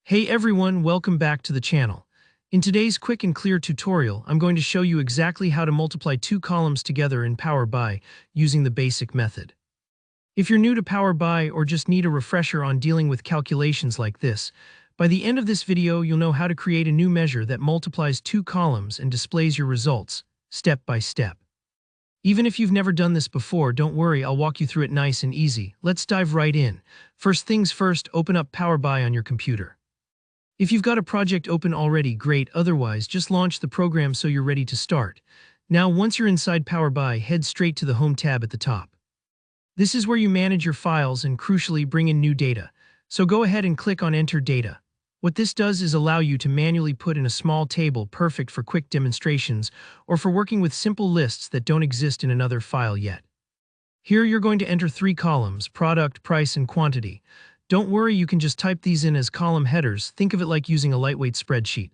Hey everyone, welcome back to the channel. In today's quick and clear tutorial, I'm going to show you exactly how to multiply two columns together in Power BI using the basic method. If you're new to Power BI or just need a refresher on dealing with calculations like this, by the end of this video you'll know how to create a new measure that multiplies two columns and displays your results, step by step. Even if you've never done this before, don't worry, I'll walk you through it nice and easy. Let's dive right in. First things first, open up Power BI on your computer. If you've got a project open already, great, otherwise just launch the program so you're ready to start. Now once you're inside Power BI, head straight to the Home tab at the top. This is where you manage your files and crucially bring in new data. So go ahead and click on Enter Data. What this does is allow you to manually put in a small table perfect for quick demonstrations or for working with simple lists that don't exist in another file yet. Here you're going to enter three columns: product, price, and quantity. Don't worry, you can just type these in as column headers. Think of it like using a lightweight spreadsheet.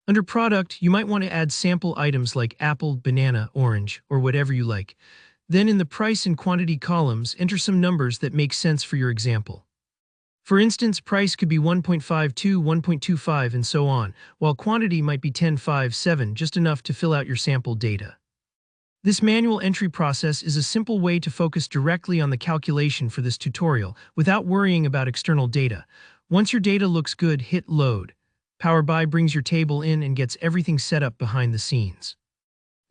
Under product, you might want to add sample items like apple, banana, orange, or whatever you like. Then in the price and quantity columns, enter some numbers that make sense for your example. For instance, price could be 1.52, 1.25, and so on, while quantity might be 10, 5, 7, just enough to fill out your sample data. This manual entry process is a simple way to focus directly on the calculation for this tutorial without worrying about external data. Once your data looks good, hit Load. Power BI brings your table in and gets everything set up behind the scenes.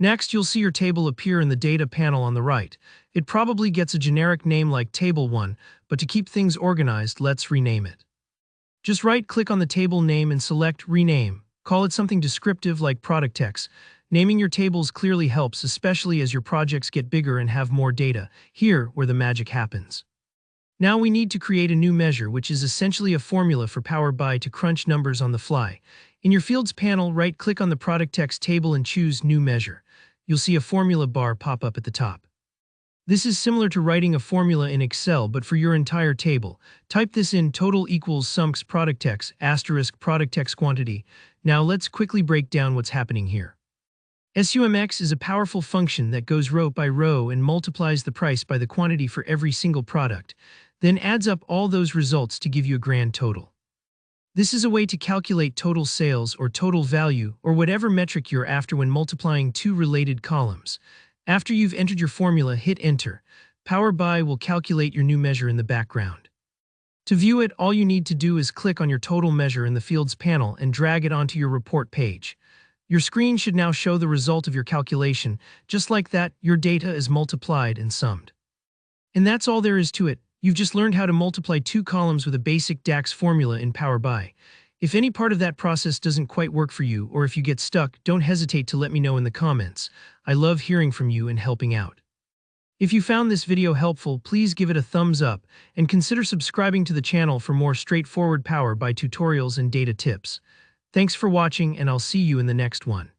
Next, you'll see your table appear in the data panel on the right. It probably gets a generic name like Table 1, but to keep things organized, let's rename it. Just right-click on the table name and select Rename. Call it something descriptive like Product Text. Naming your tables clearly helps, especially as your projects get bigger and have more data. Here, where the magic happens. Now we need to create a new measure, which is essentially a formula for Power BI to crunch numbers on the fly. In your Fields panel, right-click on the Product Text table and choose New Measure. You'll see a formula bar pop up at the top. This is similar to writing a formula in Excel, but for your entire table. Type this in: total equals sums product text asterisk product text quantity. Now let's quickly break down what's happening here. SUMX is a powerful function that goes row by row and multiplies the price by the quantity for every single product, then adds up all those results to give you a grand total. This is a way to calculate total sales or total value or whatever metric you're after when multiplying two related columns. After you've entered your formula, hit Enter. Power BI will calculate your new measure in the background. To view it, all you need to do is click on your total measure in the Fields panel and drag it onto your report page. Your screen should now show the result of your calculation. Just like that, your data is multiplied and summed. And that's all there is to it. You've just learned how to multiply two columns with a basic DAX formula in Power BI. If any part of that process doesn't quite work for you, or if you get stuck, don't hesitate to let me know in the comments. I love hearing from you and helping out. If you found this video helpful, please give it a thumbs up and consider subscribing to the channel for more straightforward Power BI tutorials and data tips. Thanks for watching, and I'll see you in the next one.